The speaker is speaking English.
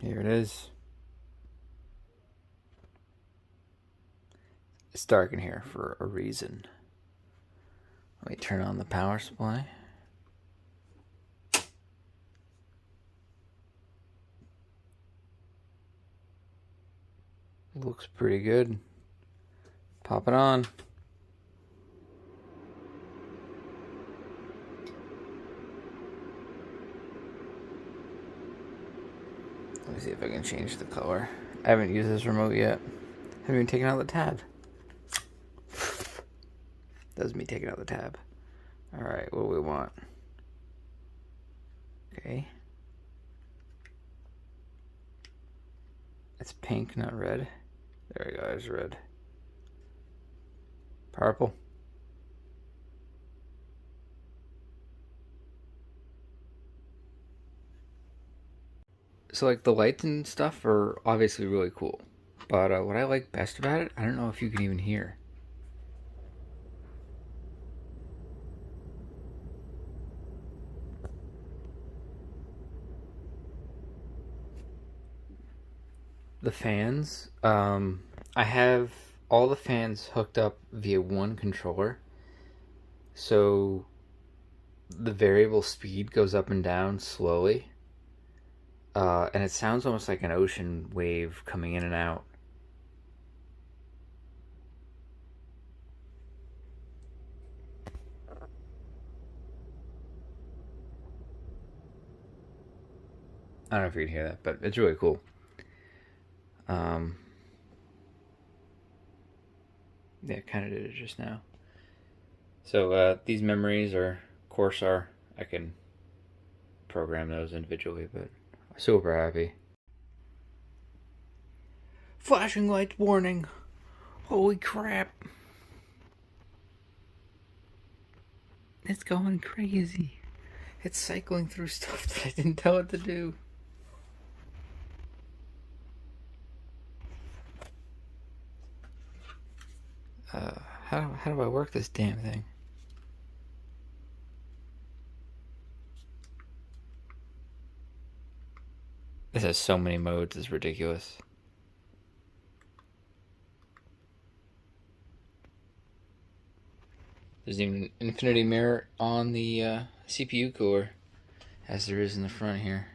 Here it is. It's dark in here for a reason. Let me turn on the power supply. Looks pretty good. Pop it on. Let me see if I can change the color. I haven't used this remote yet. Haven't even taken out the tab. That was me taking out the tab. Alright, what do we want? Okay. It's pink, not red. There we go, there's red. Purple. So like the lights and stuff are obviously really cool. But what I like best about it, I don't know if you can even hear. The fans, I have all the fans hooked up via one controller, so the variable speed goes up and down slowly, and it sounds almost like an ocean wave coming in and out. I don't know if you can hear that, but it's really cool. Yeah, kind of did it just now. So these memories are Corsair. I can program those individually, but I'm super happy. Flashing lights warning. Holy crap. It's going crazy. It's cycling through stuff that I didn't tell it to do. How do I work this damn thing? This has so many modes, it's ridiculous. There's even an infinity mirror on the CPU cooler, as there is in the front here.